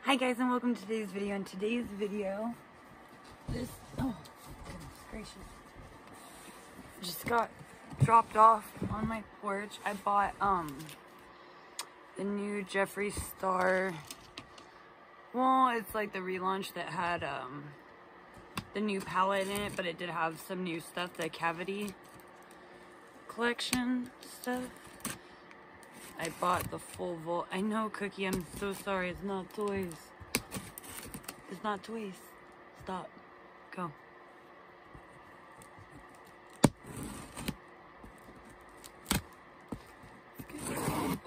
Hi guys, and welcome to today's video. In today's video, this, oh goodness gracious, just got dropped off on my porch. I bought the new Jeffree Star. Well, it's like the relaunch that had the new palette in it, but it did have some new stuff, the Cavity collection stuff. I bought the full volt. I know, Cookie, I'm so sorry. It's not toys. It's not toys. Stop. Go.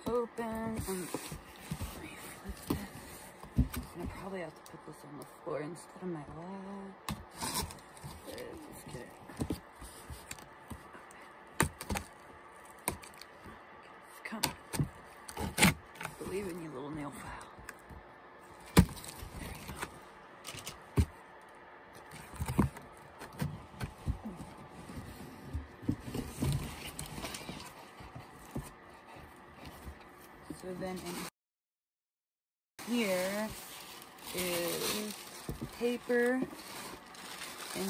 Open. And let me flip this. And I probably have to put this on the floor instead of my lap. There it is. Let's get it. Come. Believe in you, little nail file. There you go. So then in here is paper, and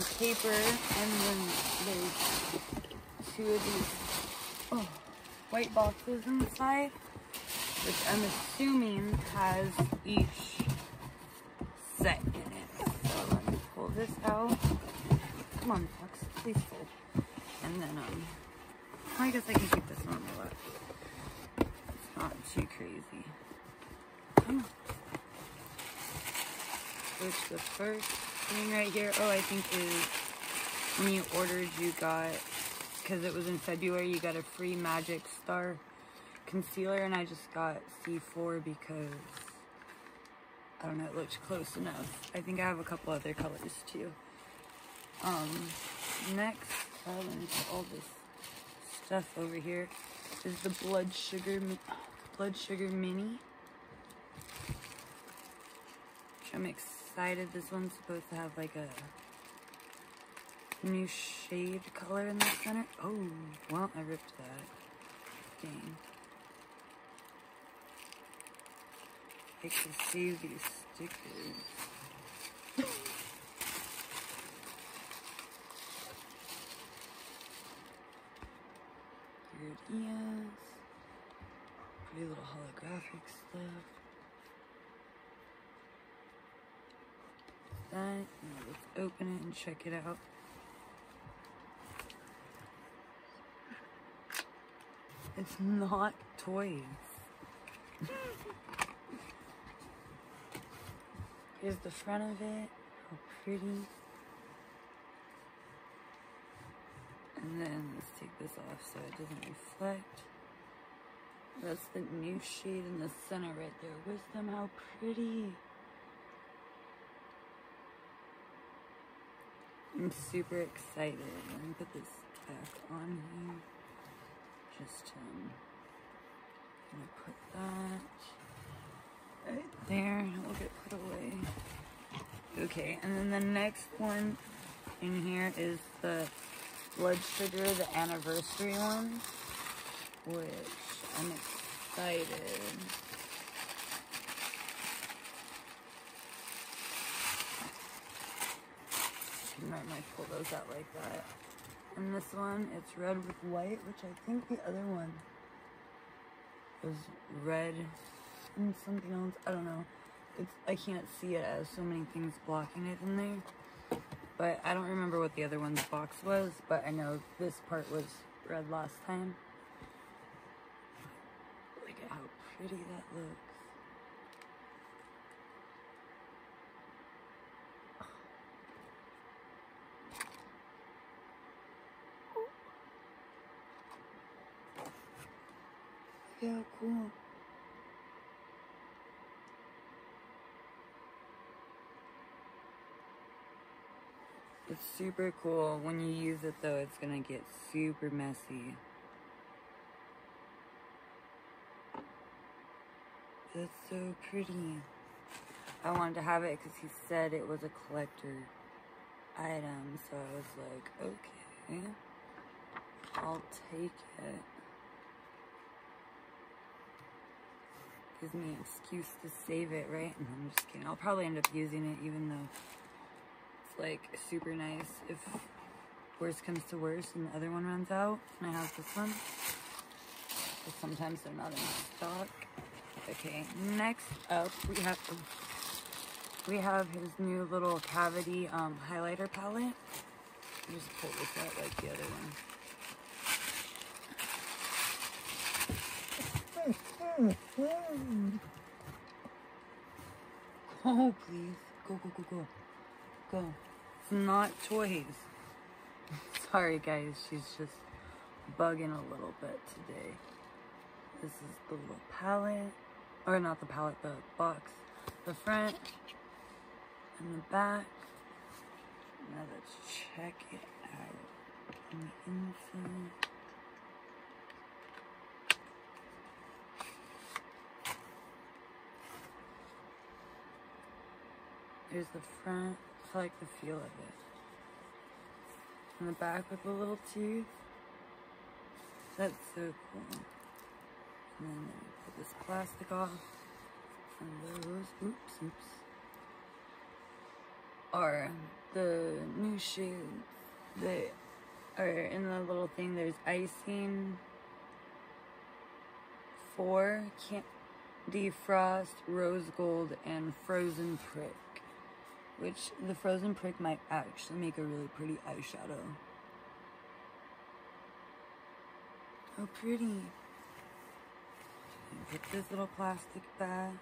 then there's two of these white boxes inside, which I'm assuming has each set in it. So let me pull this out. Come on, Fox, please fold. And then, I guess I can keep this one on my lap. It's not too crazy. Come on. Which the first thing right here, I think is when you ordered, you got, because it was in February, you got a free Magic Star concealer, and I just got C4 because, I don't know, it looked close enough. I think I have a couple other colors too. Next, let me put all this stuff over here, is the Blood Sugar Mini, which I'm excited. This one's supposed to have like a new shade color in the center. Oh, well, I ripped that. Dang. I can save these stickers. Here it is. Pretty little holographic stuff. That, now let's open it and check it out. It's not toys. Here's the front of it. How pretty. And then let's take this off so it doesn't reflect. That's the new shade in the center right there. Wisdom, how pretty. I'm super excited. Let me put this back on here. Just gonna put that right there. It'll get put away. Okay, and then the next one in here is the Blood Sugar, the anniversary one, which I'm excited. I might pull those out like that. And this one, it's red with white, which I think the other one was red and something else. I don't know. I can't see it as so many things blocking it in there. But I don't remember what the other one's box was, but I know this part was red last time. Look at how pretty that looks. Look how cool. It's super cool. When you use it though, it's gonna get super messy. That's so pretty. I wanted to have it because he said it was a collector item, so I was like, okay, I'll take it. gives me an excuse to save it, right? And I'm just kidding. I'll probably end up using it, even though it's like super nice if worst comes to worst and the other one runs out and I have this one. But sometimes they're not in stock. Okay, next up we have his new little cavity highlighter palette. I'll just pull this out like the other one. Oh, please. Go, go, go, go. Go. It's not toys. Sorry, guys. She's just bugging a little bit today. This is the little palette. Or not the palette, the box. The front and the back. Now let's check it out on the inside. Here's the front. I like the feel of it. And the back with the little teeth. That's so cool. And then put this plastic off. And those, oops, are the new shades that are in the little thing. There's icing, 4, candy frost, rose gold, and frozen prick. Which the frozen prick might actually make a really pretty eyeshadow. Oh, pretty. Put this little plastic back.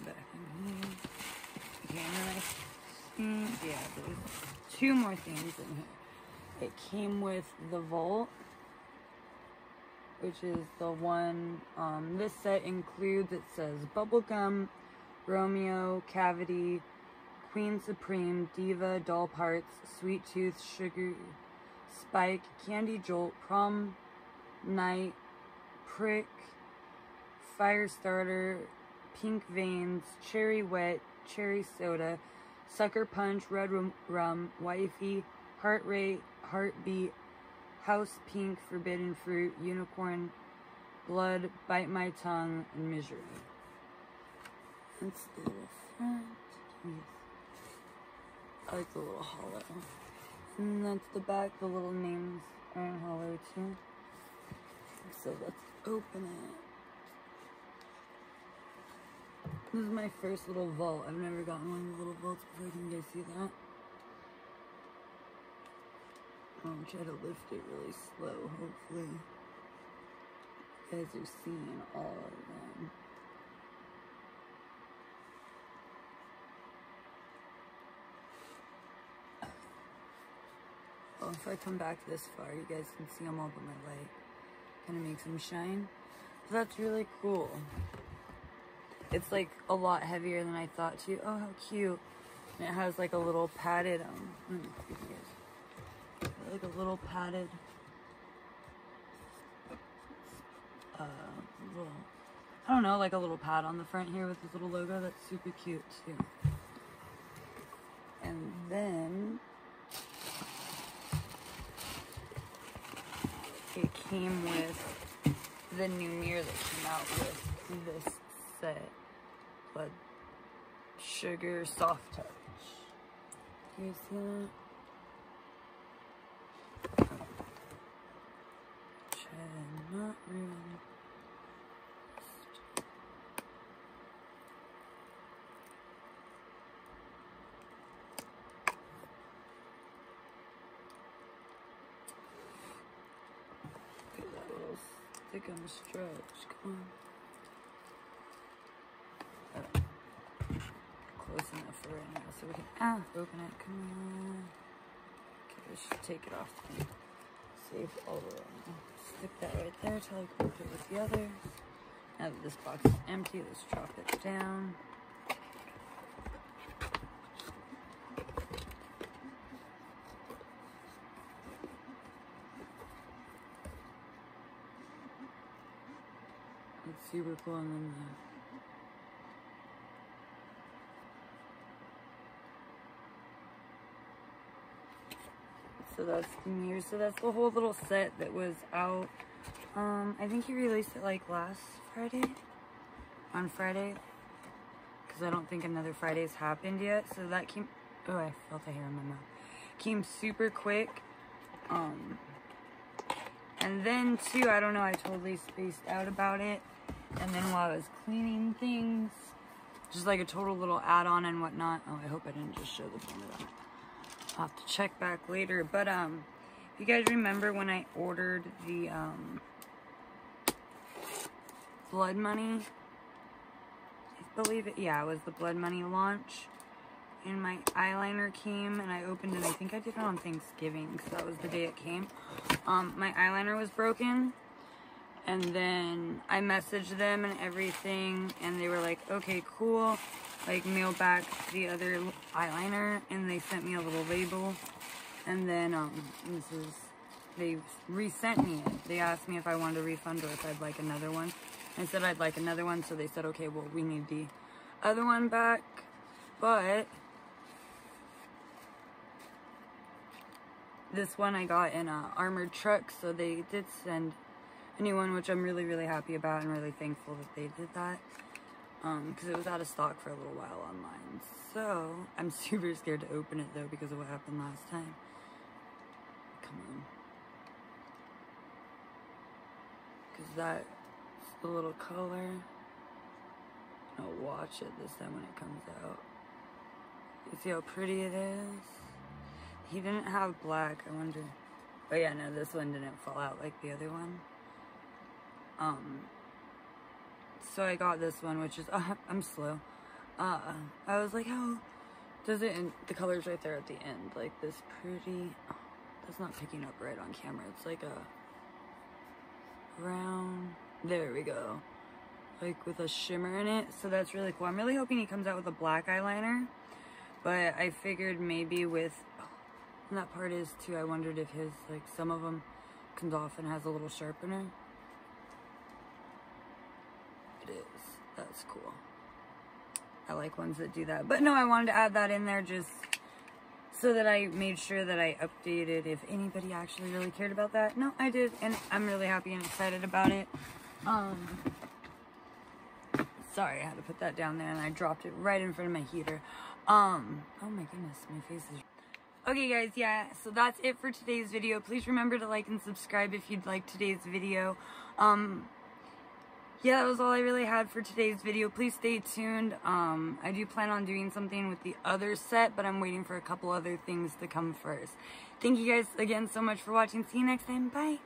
Back in here. Okay, and then yeah, there's 2 more things in here. It came with the Volt, which is the one, this set includes, it says Bubblegum, Romeo, Cavity, Queen Supreme, Diva, Doll Parts, Sweet Tooth, Sugar Spike, Candy Jolt, Prom Night, Prick, Firestarter, Pink Veins, Cherry Wet, Cherry Soda, Sucker Punch, Red Rum, Wifey, Heart Rate, Heartbeat, House Pink, Forbidden Fruit, Unicorn, Blood, Bite My Tongue, and Misery. That's the little front. Yes. I like the little hollow. And that's the back. The little names are in hollow too. So let's open it. This is my first little vault. I've never gotten one of the little vaults before. Can you guys see that? I'll try to lift it really slow, hopefully. You guys are seeing all of them. Well, if I come back this far, you guys can see them all, but my light kind of makes them shine. So that's really cool. It's like a lot heavier than I thought too. Oh, how cute. And it has like a little padded, like a little padded, little, I don't know, like a little pad on the front here with this little logo. That's super cute too. And then it came with the new mirror that came out with this set, but Sugar Soft Touch. Do you see that? Not really. Get that little stick on the stretch. Come on. Close enough for right now, so we can open it. Come on. Okay, we should take it off. Save all the way. Stick that right there till I can put it with the others. Now that this box is empty, let's drop it down. It's super cool, and then So that's the mirror. So that's the whole little set that was out. I think he released it like last Friday. On Friday. Because I don't think another Friday's happened yet. So that came... Oh, I felt a hair in my mouth. Came super quick. And then too, I don't know, I totally spaced out about it. And then while I was cleaning things, just like a total little add-on and whatnot. Oh, I hope I didn't just show the front of that. I'll have to check back later. But if you guys remember when I ordered the Blood Money, I believe it, yeah, it was the Blood Money launch. And my eyeliner came and I opened it. I think I did it on Thanksgiving because that was the day it came. My eyeliner was broken. And then I messaged them and everything. And they were like, okay, cool. Like, mail back the other eyeliner. And they sent me a little label. And then they resent me it. They asked me if I wanted a refund or if I'd like another one. I said I'd like another one. So they said, okay, well, we need the other one back. But... this one I got in a armored truck, so they did send a new one, which I'm really, really happy about and really thankful that they did that. Because it was out of stock for a little while online. So, I'm super scared to open it though because of what happened last time. Come on. Because that's the little color. I'll watch it this time when it comes out. You see how pretty it is? He didn't have black, I wonder. But yeah, no, this one didn't fall out like the other one. So I got this one, which is, I'm slow. I was like, oh, does it, and the color's right there at the end. Like this pretty, oh, that's not picking up right on camera. It's like a round, there we go. Like with a shimmer in it. So that's really cool. I'm really hoping he comes out with a black eyeliner. But I figured maybe with, and that part is too, I wondered if his, like, some of them comes off and has a little sharpener. It is. That's cool. I like ones that do that. But no, I wanted to add that in there just so that I made sure that I updated if anybody actually really cared about that. No, I did. And I'm really happy and excited about it. Sorry, I had to put that down there and I dropped it right in front of my heater. Oh my goodness, my face is... Okay guys, yeah, so that's it for today's video. Please remember to like and subscribe if you'd like today's video. Yeah, that was all I really had for today's video. Please stay tuned. I do plan on doing something with the other set, but I'm waiting for a couple other things to come first. Thank you guys again so much for watching. See you next time. Bye.